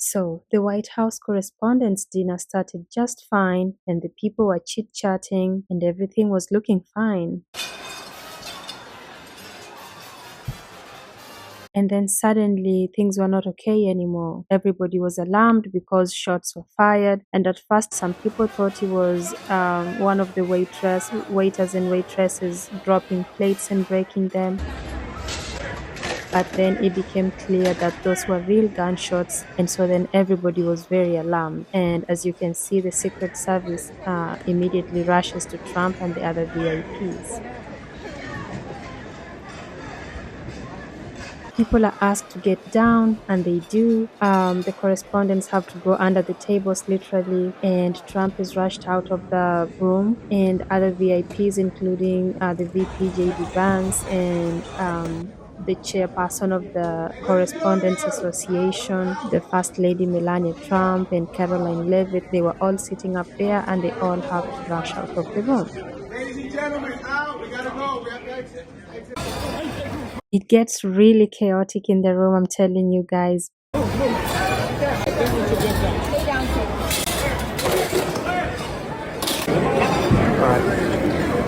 So the White House Correspondents' dinner started just fine, and the people were chit-chatting, and everything was looking fine. And then suddenly things were not okay anymore. Everybody was alarmed because shots were fired. And at first, some people thought it was one of the waiters and waitresses dropping plates and breaking them. But then it became clear that those were real gunshots. And so then everybody was very alarmed. And as you can see, the Secret Service immediately rushes to Trump and the other VIPs. People are asked to get down, and they do. The correspondents have to go under the tables, literally, and Trump is rushed out of the room, and other VIPs, including the VP J.D. Vance and the chairperson of the Correspondents Association, the First Lady Melania Trump, and Caroline Levitt, they were all sitting up there, and they all have to rush out of the room. Ladies and gentlemen, out. We gotta go. We have to exit. It gets really chaotic in the room, I'm telling you guys.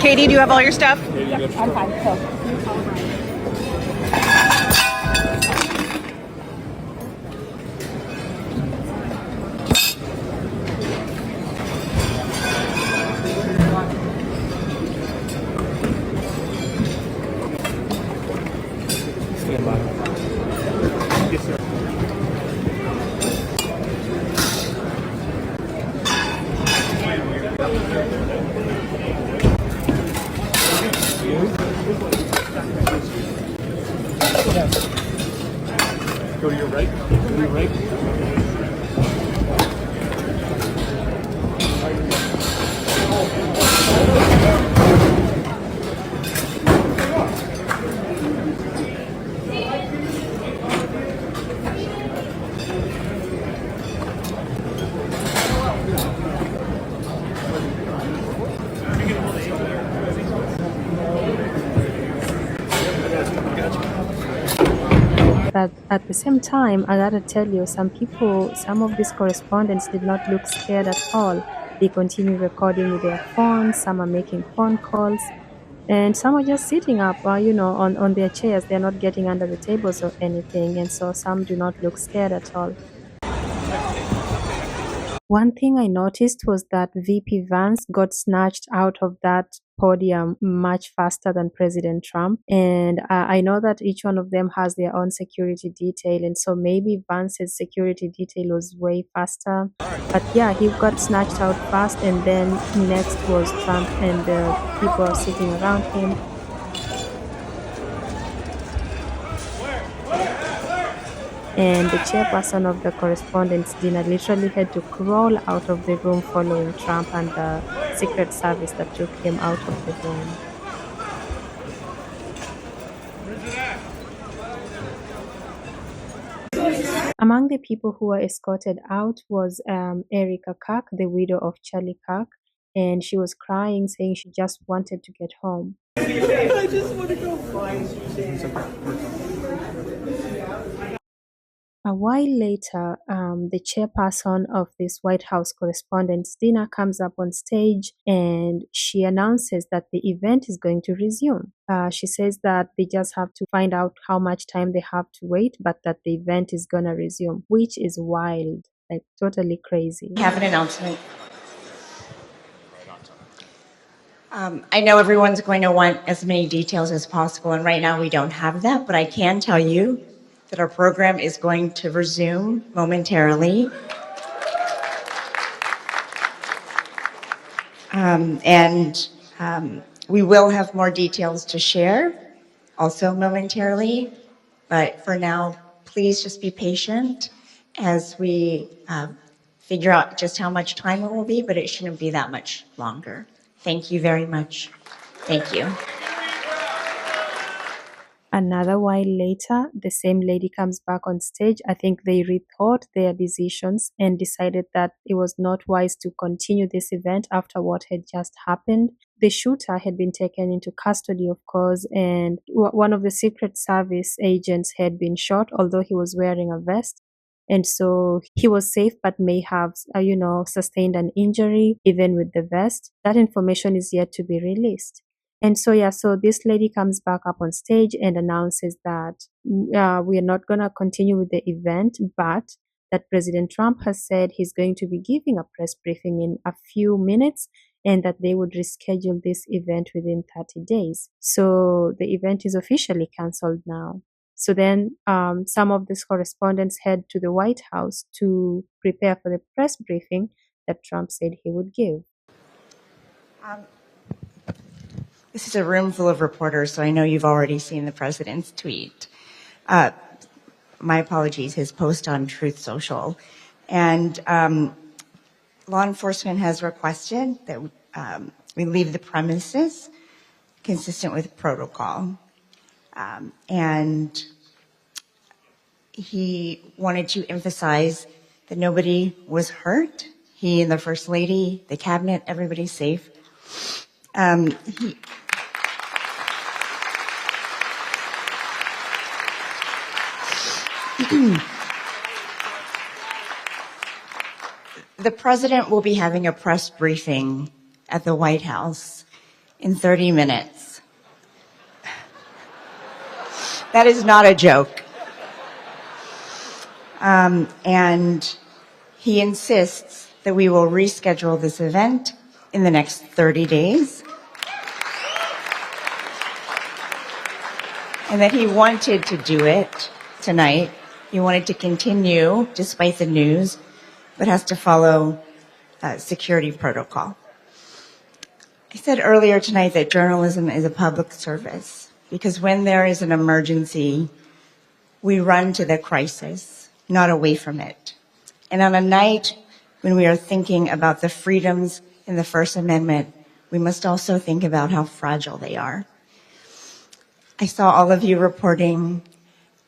Katie, do you have all your stuff? I'm fine. So. Yes, sir. Go to your right. Go to your right. But at the same time, I gotta tell you, some of these correspondents did not look scared at all. They continue recording with their phones, some are making phone calls, and some are just sitting up, on their chairs. They're not getting under the tables or anything, and so some do not look scared at all. One thing I noticed was that VP Vance got snatched out of that podium much faster than President Trump. And I know that each one of them has their own security detail. And so maybe Vance's security detail was way faster. But yeah, he got snatched out fast. And then next was Trump, and the people are sitting around him. And the chairperson of the Correspondents' dinner literally had to crawl out of the room following Trump and the Secret Service that took him out of the room. Among the people who were escorted out was Erica Kirk, the widow of Charlie Kirk, and she was crying, saying she just wanted to get home. I just want to go fly. A while later, the chairperson of this White House Correspondents' dinner comes up on stage, and she announces that the event is going to resume. She says that they just have to find out how much time they have to wait, but that the event is going to resume, which is wild, like totally crazy. I have an announcement. I know everyone's going to want as many details as possible, and right now we don't have that, but I can tell you that our program is going to resume momentarily. We will have more details to share also momentarily, but for now, please just be patient as we figure out just how much time it will be, but it shouldn't be that much longer. Thank you very much. Thank you. Another while later, the same lady comes back on stage. I think they rethought their decisions and decided that it was not wise to continue this event after what had just happened. The shooter had been taken into custody, of course, and one of the Secret Service agents had been shot, although he was wearing a vest. And so he was safe, but may have, sustained an injury even with the vest. That information is yet to be released. And so, so this lady comes back up on stage and announces that we are not going to continue with the event, but that President Trump has said he's going to be giving a press briefing in a few minutes and that they would reschedule this event within 30 days. So the event is officially canceled now. So then some of these correspondents head to the White House to prepare for the press briefing that Trump said he would give. This is a room full of reporters, so I know you've already seen the president's tweet. My apologies, his post on Truth Social. And law enforcement has requested that we leave the premises consistent with protocol. And he wanted to emphasize that nobody was hurt. He and the First Lady, the cabinet, everybody's safe. The president will be having a press briefing at the White House in 30 minutes. That is not a joke. And he insists that we will reschedule this event in the next 30 days. And that he wanted to do it tonight. He wanted to continue despite the news, but has to follow security protocol. I said earlier tonight that journalism is a public service because when there is an emergency, we run to the crisis, not away from it. And on a night when we are thinking about the freedoms in the First Amendment, we must also think about how fragile they are. I saw all of you reporting,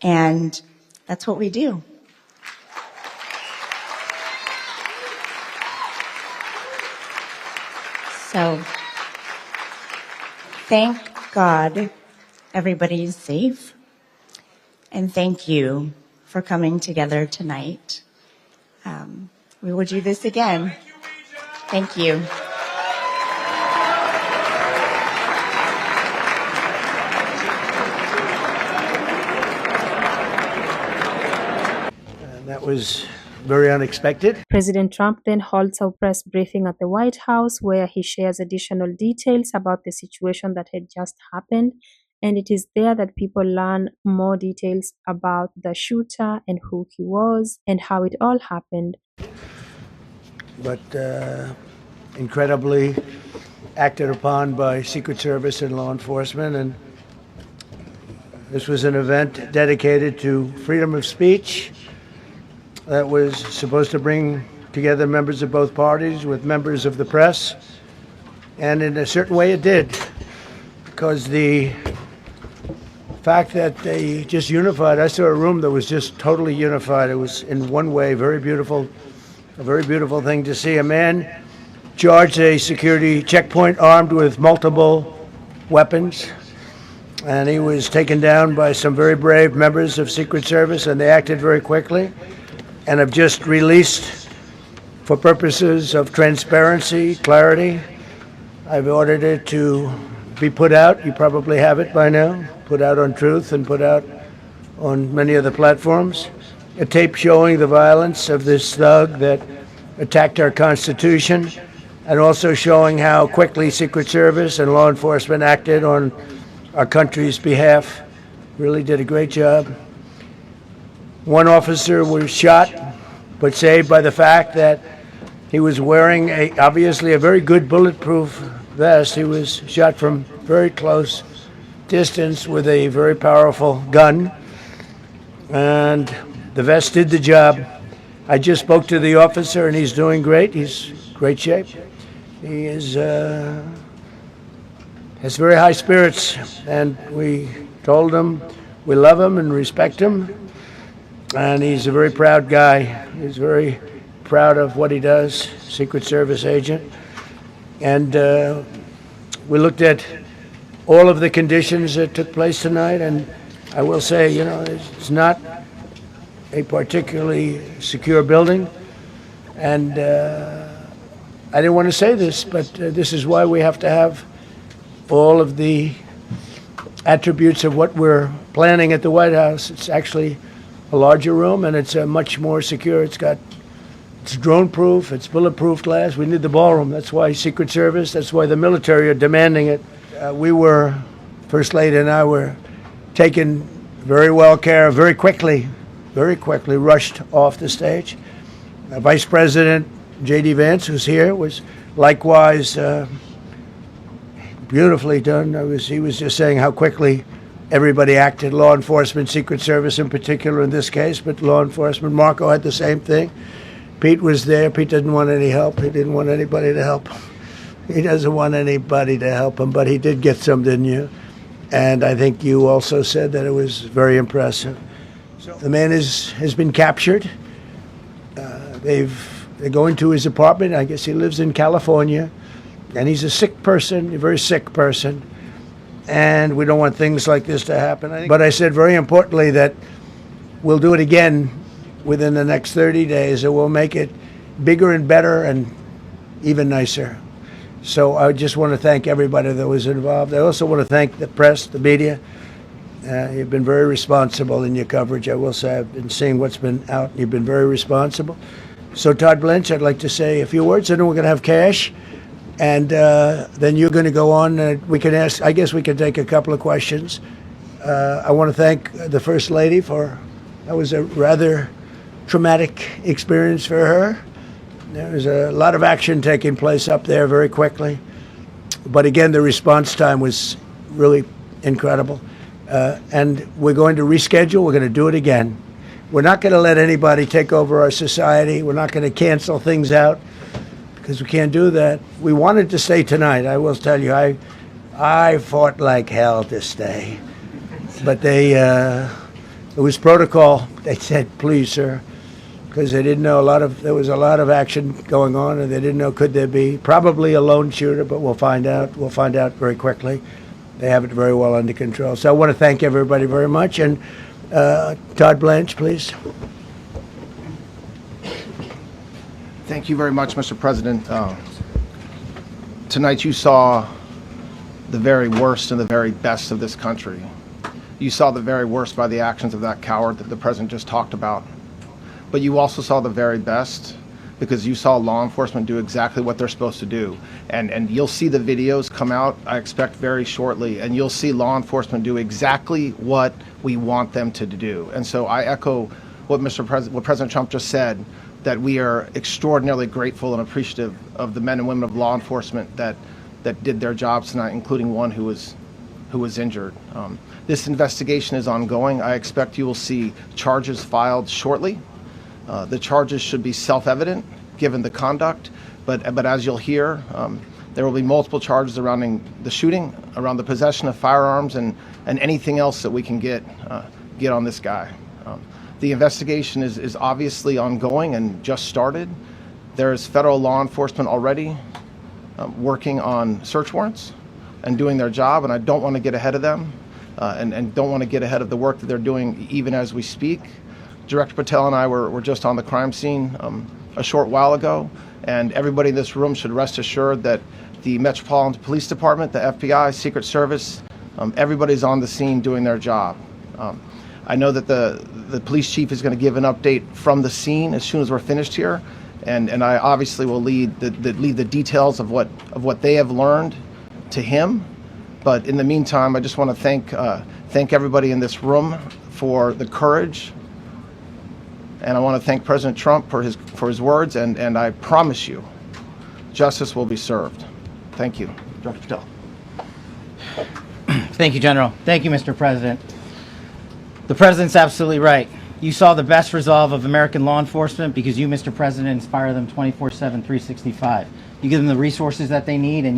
and that's what we do. So, thank God everybody is safe, and thank you for coming together tonight. We will do this again. Thank you. That was very unexpected. President Trump then holds a press briefing at the White House where he shares additional details about the situation that had just happened. And it is there that people learn more details about the shooter and who he was and how it all happened. But incredibly acted upon by Secret Service and law enforcement. And this was an event dedicated to freedom of speech that was supposed to bring together members of both parties with members of the press. And in a certain way it did, because the fact that they just unified, I saw a room that was just totally unified. It was in one way very beautiful, a very beautiful thing to see. A man charged a security checkpoint armed with multiple weapons, and he was taken down by some very brave members of Secret Service, and they acted very quickly and have just released, for purposes of transparency, clarity, I've ordered it to be put out. You probably have it by now, put out on Truth and put out on many other platforms. A tape showing the violence of this thug that attacked our Constitution, and also showing how quickly Secret Service and law enforcement acted on our country's behalf. Really did a great job. One officer was shot, but saved by the fact that he was wearing obviously a very good bulletproof vest. He was shot from very close distance with a very powerful gun, and the vest did the job. I just spoke to the officer, and he's doing great. He's in great shape. He is has very high spirits, and we told him we love him and respect him. And he's a very proud guy. He's very proud of what he does, Secret Service agent. And we looked at all of the conditions that took place tonight, and I will say, it's not a particularly secure building. And I didn't want to say this, but this is why we have to have all of the attributes of what we're planning at the White House. It's actually a larger room, and it's much more secure. It's drone-proof, it's bulletproof glass. We need the ballroom. That's why Secret Service, that's why the military are demanding it. First Lady and I were taken very well care of, very quickly rushed off the stage. Vice President J.D. Vance, who's here, was likewise beautifully done. He was just saying how quickly everybody acted, law enforcement, Secret Service in particular in this case, but law enforcement. Marco had the same thing. Pete was there. Pete didn't want any help. He didn't want anybody to help him. He doesn't want anybody to help him, but he did get some, didn't you? And I think you also said that it was very impressive. The man has been captured. They're going to his apartment. I guess he lives in California. And he's a sick person, a very sick person. And we don't want things like this to happen. But I said very importantly that we'll do it again within the next 30 days, and we'll make it bigger and better and even nicer. So I just want to thank everybody that was involved. I also want to thank the press, the media. You've been very responsible in your coverage. I will say I've been seeing what's been out. You've been very responsible. So Todd Blanche, I'd like to say a few words, and then we're going to have cash. And then you're going to go on. We can ask, I guess we can take a couple of questions. I want to thank the First Lady that was a rather traumatic experience for her. There was a lot of action taking place up there very quickly. But again, the response time was really incredible. And we're going to reschedule. We're going to do it again. We're not going to let anybody take over our society. We're not going to cancel things out because we can't do that. We wanted to stay tonight. I will tell you, I fought like hell to stay. But it was protocol. They said, please, sir, because they didn't know there was a lot of action going on, and they didn't know could there be probably a lone shooter, but we'll find out. We'll find out very quickly. They have it very well under control. So I want to thank everybody very much. And Todd Blanche, please. Thank you very much, Mr. President. Tonight you saw the very worst and the very best of this country. You saw the very worst by the actions of that coward that the President just talked about. But you also saw the very best because you saw law enforcement do exactly what they're supposed to do. And you'll see the videos come out, I expect, very shortly, and you'll see law enforcement do exactly what we want them to do. And so I echo what President Trump just said, that we are extraordinarily grateful and appreciative of the men and women of law enforcement that did their jobs tonight, including one who was injured. This investigation is ongoing. I expect you will see charges filed shortly. The charges should be self-evident given the conduct, but as you'll hear, there will be multiple charges surrounding the shooting, around the possession of firearms, and anything else that we can get on this guy. The investigation is obviously ongoing and just started. There is federal law enforcement already working on search warrants and doing their job, and I don't want to get ahead of them and don't want to get ahead of the work that they're doing even as we speak. Director Patel and I were just on the crime scene a short while ago, and everybody in this room should rest assured that the Metropolitan Police Department, the FBI, Secret Service, everybody's on the scene doing their job. I know that the police chief is going to give an update from the scene as soon as we're finished here, and I obviously will lead the details of what they have learned to him. But in the meantime, I just want to thank everybody in this room for the courage. And I want to thank President Trump for his words, and I promise you, justice will be served. Thank you. Dr. Patel. Thank you, General. Thank you, Mr. President. The President's absolutely right. You saw the best resolve of American law enforcement because you, Mr. President, inspire them 24/7, 365. You give them the resources that they need, and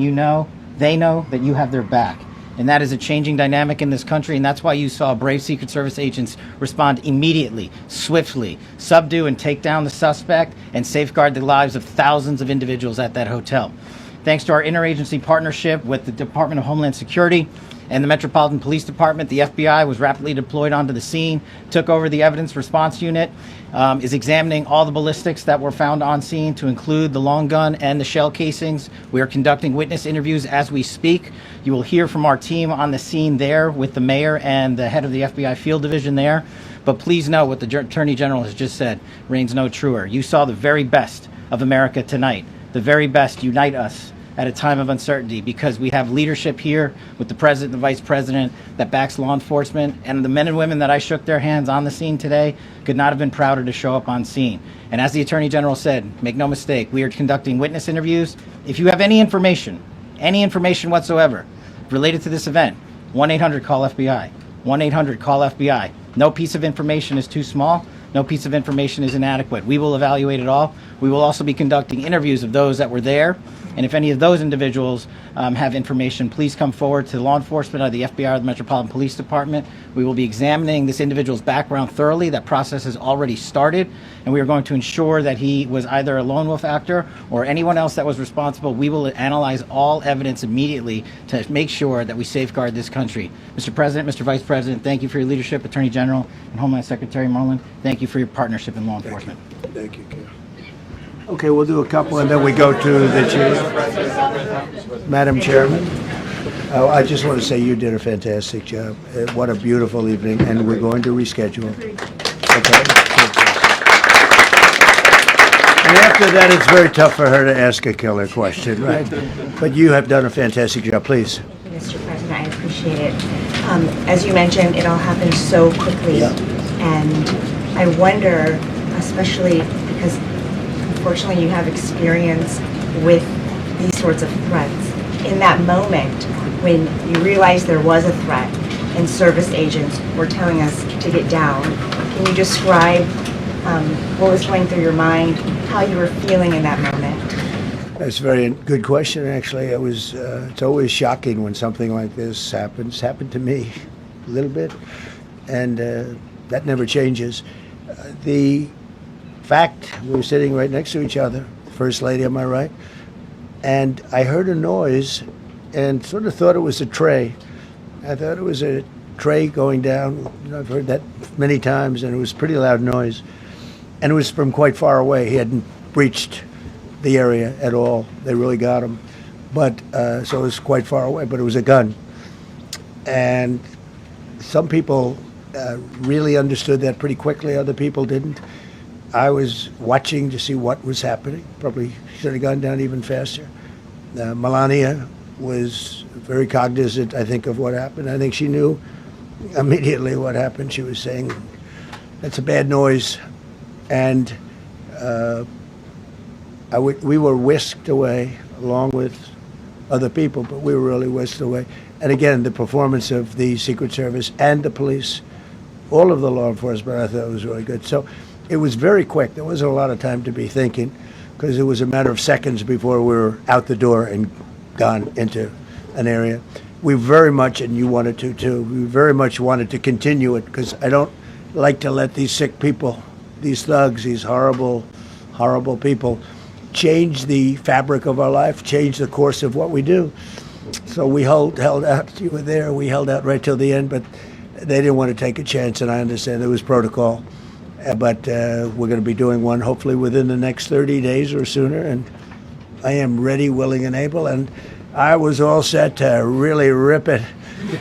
they know that you have their back. And that is a changing dynamic in this country, and that's why you saw brave Secret Service agents respond immediately, swiftly, subdue and take down the suspect, and safeguard the lives of thousands of individuals at that hotel. Thanks to our interagency partnership with the Department of Homeland Security and the Metropolitan Police Department, the FBI was rapidly deployed onto the scene, took over the evidence response unit, is examining all the ballistics that were found on scene, to include the long gun and the shell casings. We are conducting witness interviews as we speak. You will hear from our team on the scene there with the mayor and the head of the FBI field division there. But please know what the Attorney General has just said reigns no truer. You saw the very best of America tonight. The very best unite us at a time of uncertainty, because we have leadership here with the president and the vice president that backs law enforcement, and the men and women that I shook their hands on the scene today could not have been prouder to show up on scene. And as the Attorney General said, make no mistake, we are conducting witness interviews. If you have any information whatsoever related to this event, 1-800-CALL-FBI, 1-800-CALL-FBI. No piece of information is too small. No piece of information is inadequate. We will evaluate it all. We will also be conducting interviews of those that were there. And if any of those individuals have information, please come forward to law enforcement or the FBI or the Metropolitan Police Department. We will be examining this individual's background thoroughly. That process has already started, and we are going to ensure that he was either a lone wolf actor or anyone else that was responsible. We will analyze all evidence immediately to make sure that we safeguard this country. Mr. President, Mr. Vice President, thank you for your leadership. Attorney General and Homeland Secretary Merlin, thank you for your partnership in law enforcement. Thank you, Ken. Okay, we'll do a couple, and then we go to the chief. Madam Chairman, I just want to say you did a fantastic job. What a beautiful evening, and we're going to reschedule. Okay. And after that, it's very tough for her to ask a killer question, right? But you have done a fantastic job. Please. Mr. President, I appreciate it. As you mentioned, it all happened so quickly. Yeah. And I wonder, especially because unfortunately you have experience with these sorts of threats, in that moment when you realized there was a threat and service agents were telling us to get down, can you describe what was going through your mind, how you were feeling in that moment? That's a very good question, actually. It's always shocking when something like this happens. Happened to me a little bit, and that never changes. The fact, we were sitting right next to each other, First Lady on my right, and I heard a noise and sort of thought it was a tray. I thought it was a tray going down. I've heard that many times, and it was a pretty loud noise. And it was from quite far away. He hadn't breached the area at all. They really got him. But so it was quite far away, but it was a gun. And some people really understood that pretty quickly. Other people didn't. I was watching to see what was happening. Probably should have gone down even faster. Melania was very cognizant, I think, of what happened. I think she knew immediately what happened. She was saying, that's a bad noise. And we were whisked away along with other people, but we were really whisked away. And again, the performance of the Secret Service and the police, all of the law enforcement, I thought was really good. So it was very quick. There wasn't a lot of time to be thinking, because it was a matter of seconds before we were out the door and gone into an area. We very much, and you wanted to too, we very much wanted to continue it, because I don't like to let these sick people, these thugs, these horrible, horrible people, change the fabric of our life, change the course of what we do. So we held out. You were there. We held out right till the end, but they didn't want to take a chance, and I understand there was protocol. But we're going to be doing one hopefully within the next 30 days or sooner, and I am ready, willing, and able. And I was all set to really rip it.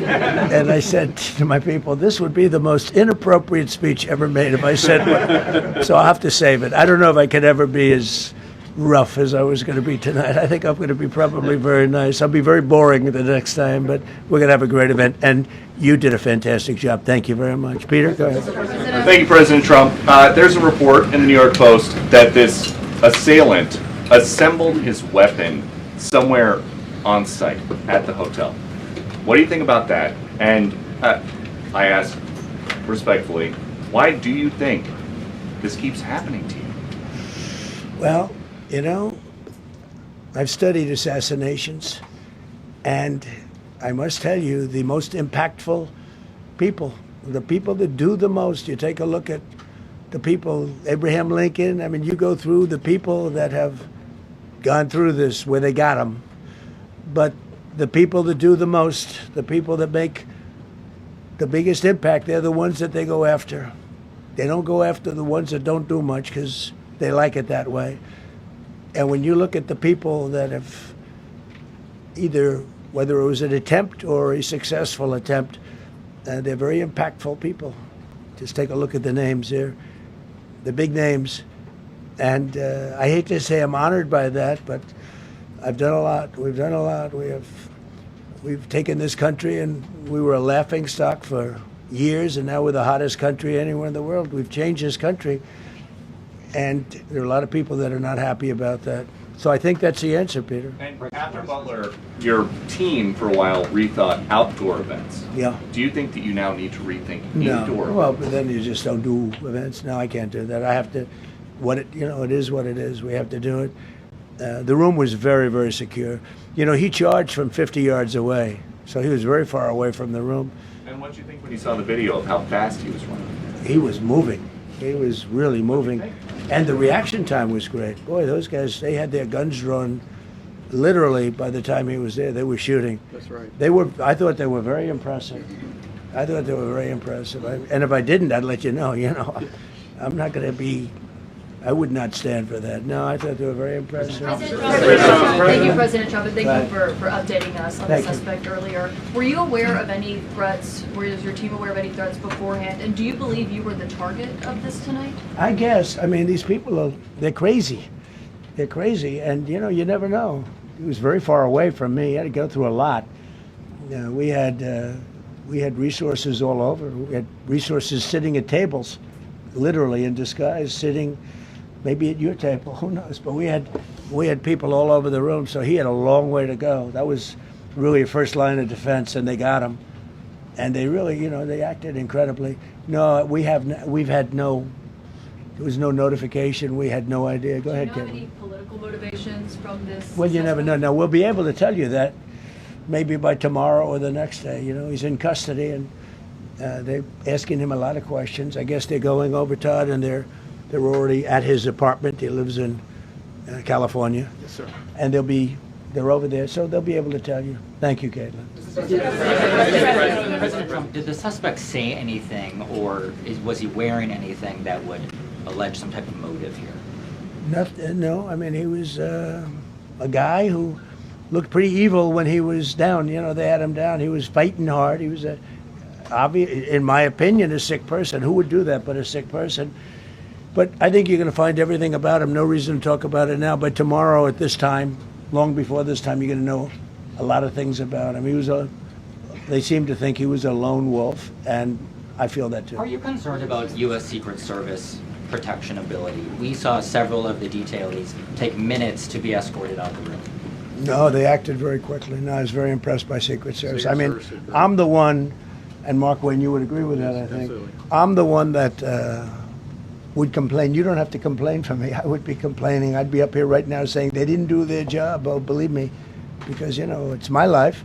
And I said to my people, this would be the most inappropriate speech ever made if I said one. So I'll have to save it. I don't know if I could ever be as rough as I was going to be tonight. I think I'm going to be probably very nice. I'll be very boring the next time, but we're going to have a great event. And you did a fantastic job. Thank you very much. Peter, go ahead. Thank you, President Trump. There's a report in the New York Post that this assailant assembled his weapon somewhere on site at the hotel. What do you think about that? And I ask respectfully, why do you think this keeps happening to you? Well, you know, I've studied assassinations, and I must tell you, the most impactful people, the people that do the most, you take a look at the people, Abraham Lincoln, I mean, you go through the people that have gone through this, where they got them, But the people that do the most, the people that make the biggest impact, they're the ones that they go after. They don't go after the ones that don't do much because they like it that way. And when you look at the people that have either, whether it was an attempt or a successful attempt, they're very impactful people. Just take a look at the names here, the big names. And I hate to say I'm honored by that, but I've done a lot. We've done a lot. We've taken this country, and we were a laughing stock for years, and now we're the hottest country anywhere in the world. We've changed this country, and there are a lot of people that are not happy about that. So I think that's the answer, Peter. And after Butler, your team for a while rethought outdoor events. Yeah. Do you think that you now need to rethink No. indoor Well, events? but then you just don't do events. No, I can't do that. I have to. It is what it is. We have to do it. The room was very, very secure. He charged from 50 yards away, so he was very far away from the room. And what did you think when you saw the video of how fast he was running? He was moving. He was really moving. And the reaction time was great. Boy, those guys, they had their guns drawn literally by the time he was there. They were shooting. That's right. I thought they were very impressive. And if I didn't, I'd let you know. I'm not going to be, I would not stand for that. No, I thought they were very impressive. Thank you, President Trump, and thank you for updating us on the Thank you. suspect earlier. Were you aware of any threats? Was your team aware of any threats beforehand? And do you believe you were the target of this tonight? I guess. I mean, these people they're crazy. They're crazy. And, you never know. He was very far away from me. He had to go through a lot. We had resources all over. We had resources sitting at tables, literally in disguise, sitting maybe at your table, who knows? But we had people all over the room, so he had a long way to go. That was really a first line of defense, and they got him. And they really, they acted incredibly. No, there was no notification. We had no idea. Go ahead, Do you know Kevin. any political motivations from this? Well, you never know. Now, we'll be able to tell you that maybe by tomorrow or the next day. He's in custody, and they're asking him a lot of questions. I guess they're going over, Todd, and they're already at his apartment. He lives in California. Yes, sir. And they're over there, so they'll be able to tell you. Thank you, Caitlin. President Trump, did the suspect say anything, or was he wearing anything that would allege some type of motive here? No, I mean, he was a guy who looked pretty evil when he was down. They had him down. He was fighting hard. He was in my opinion, a sick person. Who would do that but a sick person? But I think you're going to find everything about him. No reason to talk about it now. But tomorrow at this time, long before this time, you're going to know a lot of things about him. They seem to think he was a lone wolf, and I feel that too. Are you concerned about U.S. Secret Service protection ability? We saw several of the detailees take minutes to be escorted out of the room. No, they acted very quickly. No, I was very impressed by Secret Service. I mean, I'm the one, and Mark Wayne, you would agree with that, I think. Absolutely. I'm the one that would complain. You don't have to complain for me. I would be complaining. I'd be up here right now saying they didn't do their job. Oh, believe me, because, it's my life,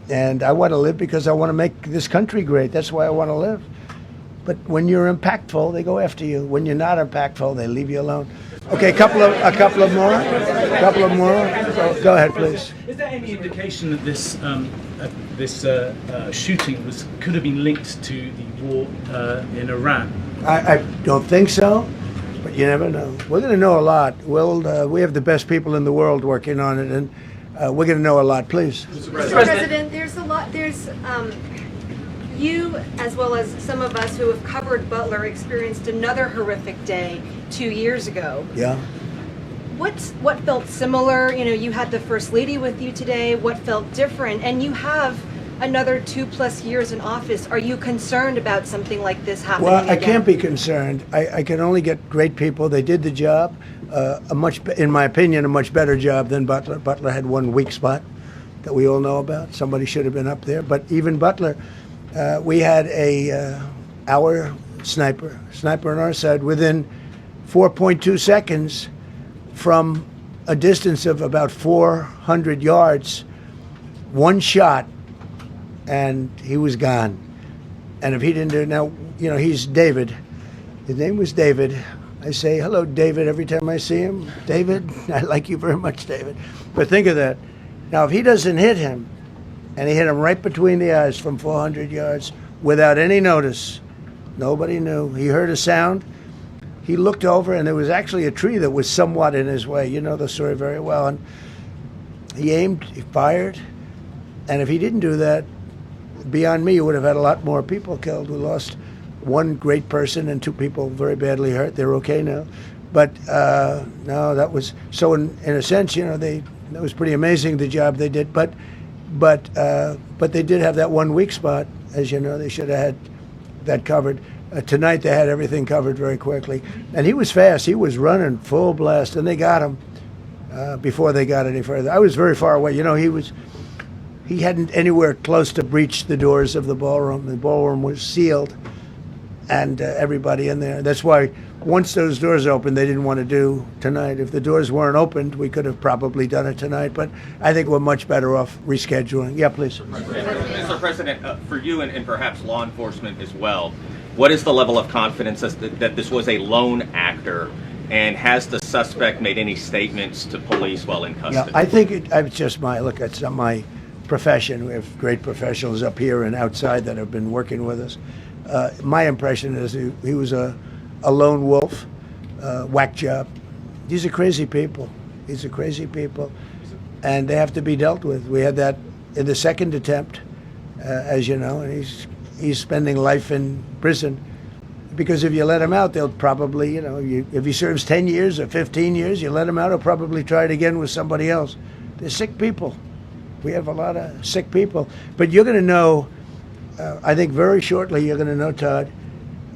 and I want to live because I want to make this country great. That's why I want to live. But when you're impactful, they go after you. When you're not impactful, they leave you alone. Okay, a couple of more. Go ahead, please. Is there any indication that this shooting could have been linked to the war in Iran? I don't think so, but you never know. We're going to know a lot. We have the best people in the world working on it, and we're going to know a lot. Please. Mr. President, there's a lot. You, as well as some of us who have covered Butler, experienced another horrific day 2 years ago. Yeah. What felt similar? You had the First Lady with you today. What felt different? And you have another 2+ years in office. Are you concerned about something like this happening Well, I again? can't be concerned. I can only get great people. They did the job, in my opinion, a much better job than Butler. Butler had one weak spot that we all know about. Somebody should have been up there. But even Butler, we had our sniper on our side within 4.2 seconds from a distance of about 400 yards, one shot, and he was gone. And if he didn't do it, now, he's David. His name was David. I say, hello, David, every time I see him. David, I like you very much, David. But think of that. Now, if he doesn't hit him, and he hit him right between the eyes from 400 yards without any notice, nobody knew. He heard a sound. He looked over, and there was actually a tree that was somewhat in his way. You know the story very well. And he aimed, he fired, and if he didn't do that, beyond me, you would have had a lot more people killed. We lost one great person and 2 people very badly hurt. They're okay now. But no, that was so. In a sense, you know, that was pretty amazing the job they did. But they did have that one weak spot, as you know. They should have had that covered. Tonight they had everything covered very quickly, and he was fast. He was running full blast, and they got him before they got any further. I was very far away. You know, he hadn't anywhere close to breached the doors of the ballroom. The ballroom was sealed, and everybody in there. That's why once those doors opened, they didn't want to do tonight. If the doors weren't opened, we could have probably done it tonight, but I think we're much better off rescheduling. Yeah, please. Mr. President, for you and perhaps law enforcement as well, what is the level of confidence that this was a lone actor, and has the suspect made any statements to police while in custody? Yeah, I think it's just it's not my profession. We have great professionals up here and outside that have been working with us. My impression is he was a lone wolf, whack job. These are crazy people. These are crazy people, and they have to be dealt with. We had that in the second attempt, as you know, and he's spending life in prison because if you let him out, they'll probably, you know, if he serves 10 years or 15 years, you let him out, he'll probably try it again with somebody else. They're sick people. We have a lot of sick people, but you're going to know. I think very shortly you're going to know, Todd,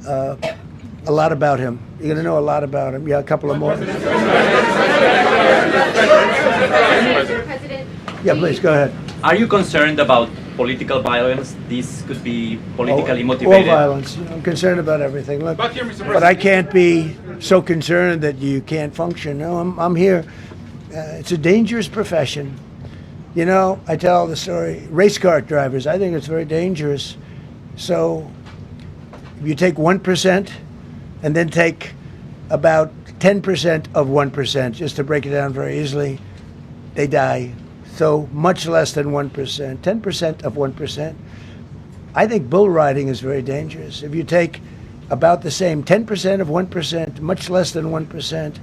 a lot about him. You're going to know a lot about him. Yeah, a couple of more. Yeah, please, go ahead. Are you concerned about political violence? This could be politically motivated. All violence. I'm concerned about everything. Look, but I can't be so concerned that you can't function. No, I'm here. It's a dangerous profession. You know, I tell the story, race car drivers, I think it's very dangerous. So if you take 1% and then take about 10% of 1%, just to break it down very easily, they die. So much less than 1%, 10% of 1%. I think bull riding is very dangerous. If you take about the same, 10% of 1%, much less than 1%.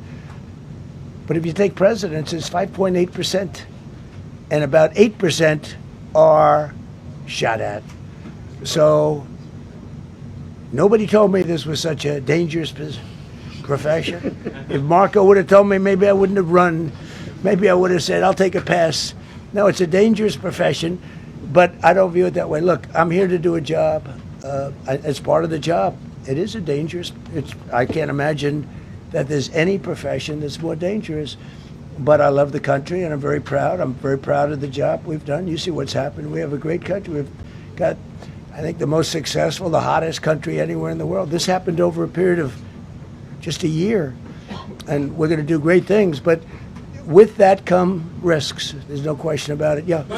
But if you take presidents, it's 5.8%. And about 8% are shot at. So nobody told me this was such a dangerous profession. If Marco would have told me, maybe I wouldn't have run. Maybe I would have said, I'll take a pass. No, it's a dangerous profession, but I don't view it that way. Look, I'm here to do a job. It's part of the job. It is a dangerous, I can't imagine that there's any profession that's more dangerous. But I love the country, and I'm very proud. I'm very proud of the job we've done. You see what's happened. We have a great country. We've got, I think, the most successful, the hottest country anywhere in the world. This happened over a period of just a year, and we're going to do great things. But with that come risks. There's no question about it. Yeah. To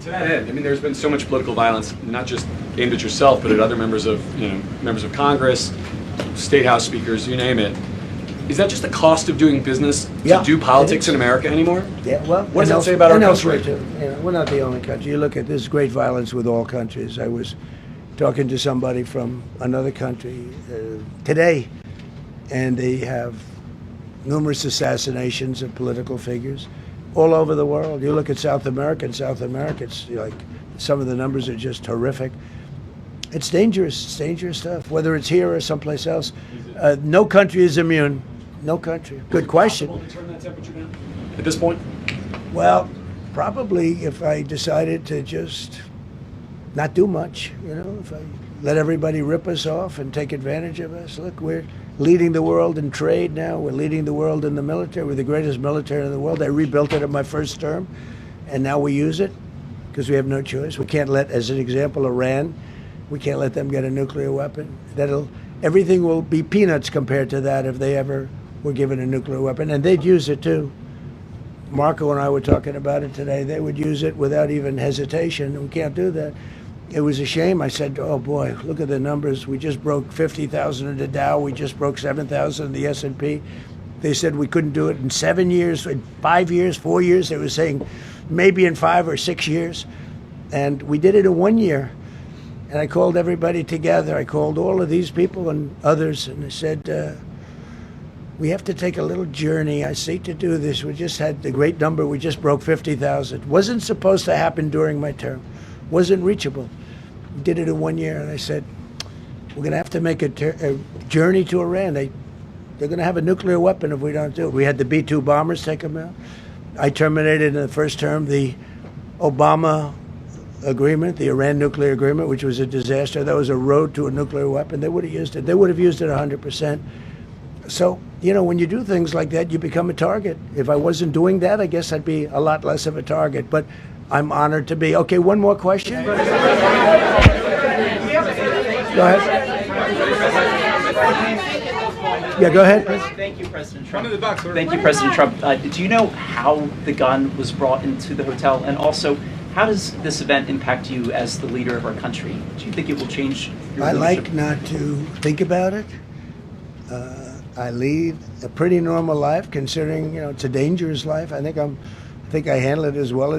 that end, I mean, there's been so much political violence, not just aimed at yourself, but at other members of Congress, state house speakers, you name it. Is that just the cost of doing business to do politics in America anymore? Yeah, well, what does that say about our country? Too. You know, we're not the only country. You look at this great violence with all countries. I was talking to somebody from another country today, and they have numerous assassinations of political figures all over the world. You look at South America, it's like some of the numbers are just horrific. It's dangerous. It's dangerous stuff, whether it's here or someplace else. No country is immune. No country. Good question. Is it possible to turn that temperature down at this point? Well, probably if I decided to just not do much, you know, if I let everybody rip us off and take advantage of us. Look, we're leading the world in trade now. We're leading the world in the military. We're the greatest military in the world. I rebuilt it in my first term, and now we use it because we have no choice. We can't let, as an example, Iran, we can't let them get a nuclear weapon. Everything will be peanuts compared to that if they ever were given a nuclear weapon, and they'd use it too. Marco and I were talking about it today. They would use it without even hesitation. We can't do that. It was a shame. I said, oh boy, look at the numbers. We just broke 50,000 in the Dow. We just broke 7,000 in the S&P. They said we couldn't do it in 7 years, in 5 years, 4 years. They were saying maybe in 5 or 6 years. And we did it in 1 year. And I called everybody together. I called all of these people and others, and I said, we have to take a little journey. I see to do this. We just had the great number. We just broke 50,000. Wasn't supposed to happen during my term. Wasn't reachable. We did it in 1 year. And I said, we're going to have to make a journey to Iran. They're going to have a nuclear weapon if we don't do it. We had the B-2 bombers take them out. I terminated in the first term the Obama agreement, the Iran nuclear agreement, which was a disaster. That was a road to a nuclear weapon. They would have used it. They would have used it 100%. So, when you do things like that, you become a target. If I wasn't doing that, I guess I'd be a lot less of a target. But I'm honored to be. Okay, one more question. Go ahead. Yeah, go ahead. Thank you, President Trump. Thank you, President Trump. Do you know how the gun was brought into the hotel? And also, how does this event impact you as the leader of our country? Do you think it will change your I leadership? like not to think about it. I lead a pretty normal life, considering it's a dangerous life. I think I handle it as well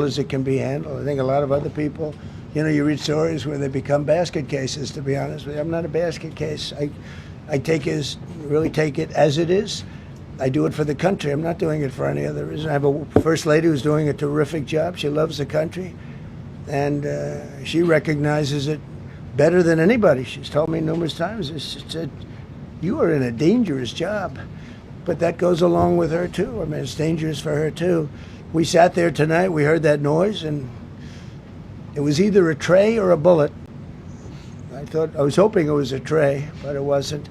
as it can be handled. I think a lot of other people, you read stories where they become basket cases. To be honest with you, I'm not a basket case. I really take it as it is. I do it for the country. I'm not doing it for any other reason. I have a first lady who's doing a terrific job. She loves the country, and she recognizes it better than anybody. She's told me numerous times. She said, you are in a dangerous job. But that goes along with her, too. I mean, it's dangerous for her, too. We sat there tonight. We heard that noise, and it was either a tray or a bullet. I was hoping it was a tray, but it wasn't.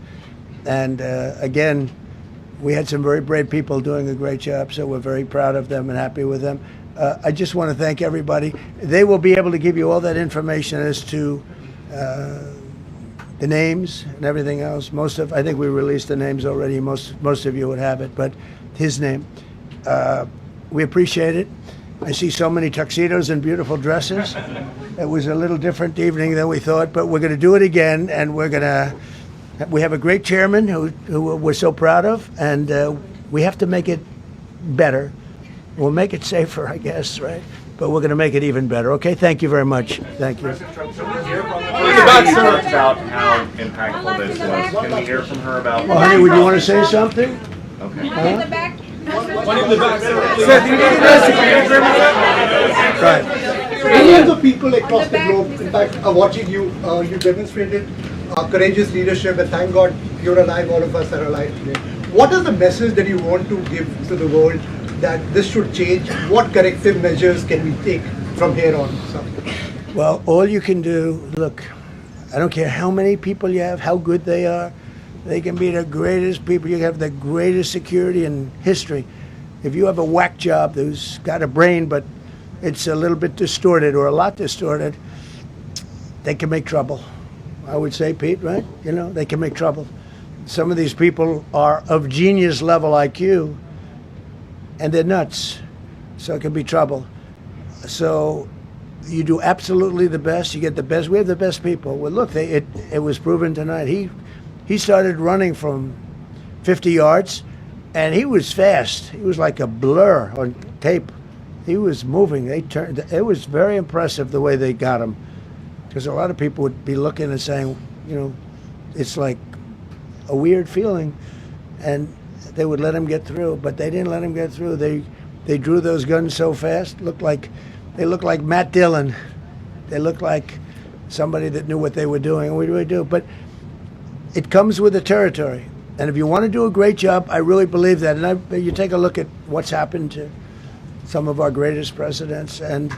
And again, we had some very brave people doing a great job, so we're very proud of them and happy with them. I just want to thank everybody. They will be able to give you all that information as to the names and everything else. I think we released the names already. Most of you would have it, but his name. We appreciate it. I see so many tuxedos and beautiful dresses. It was a little different evening than we thought, but we're going to do it again, and we have a great chairman who we're so proud of, and we have to make it better. We'll make it safer, I guess, right? But we're going to make it even better. Okay, thank you very much. Thank you. About how impactful this was. Can we hear from her about? Well, honey, would you want to say something? Okay. Huh? One in the back. Right. Millions of people across the globe, in fact, are watching you. You demonstrated courageous leadership, and thank God you're alive. All of us are alive today. What is the message that you want to give to the world that this should change? What corrective measures can we take from here on? Well, all you can do, look, I don't care how many people you have, how good they are. They can be the greatest people. You have the greatest security in history. If you have a whack job who's got a brain, but it's a little bit distorted or a lot distorted, they can make trouble. I would say, Pete, right? They can make trouble. Some of these people are of genius level IQ, and they're nuts. So it can be trouble. So you do absolutely the best. You get the best. We have the best people. Well, look, it was proven tonight. He started running from 50 yards, and he was fast. He was like a blur on tape. He was moving. It was very impressive the way they got him, because a lot of people would be looking and saying, it's like a weird feeling, and they would let him get through, but they didn't let him get through. They drew those guns so fast. They looked like Matt Dillon. They looked like somebody that knew what they were doing, and we really do. But it comes with the territory. And if you want to do a great job, I really believe that. And you take a look at what's happened to some of our greatest presidents, and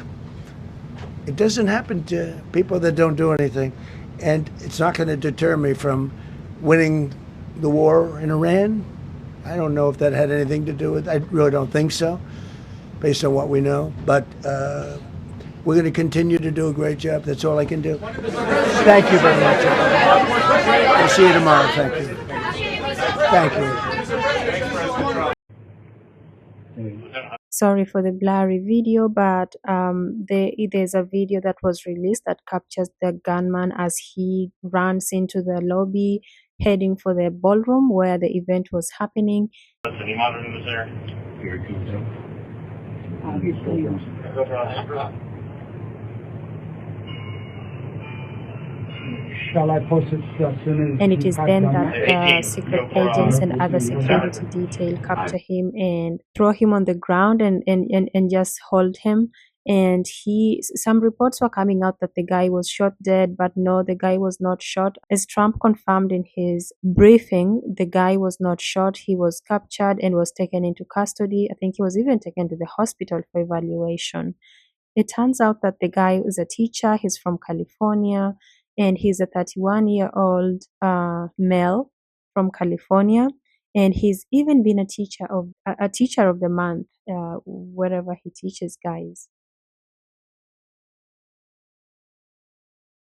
it doesn't happen to people that don't do anything. And it's not going to deter me from winning the war in Iran. I don't know if that had anything to do with it. I really don't think so, based on what we know. But we're going to continue to do a great job. That's all I can do. Thank you very much. We'll see you tomorrow. Thank you. Thank you. Sorry for the blurry video, but there's a video that was released that captures the gunman as he runs into the lobby. heading for the ballroom where the event was happening. Listen, you monitoring this there? Here it comes. Shall I post it as soon as And it is then that Eighteen, secret go for, agents and other security detail capture him and throw him on the ground and just hold him. And some reports were coming out that the guy was shot dead, but no, the guy was not shot. As Trump confirmed in his briefing, the guy was not shot. He was captured and was taken into custody. I think he was even taken to the hospital for evaluation. It turns out that the guy is a teacher. He's from California, and he's a 31-year-old male from California. And he's even been a teacher of the month wherever he teaches guys.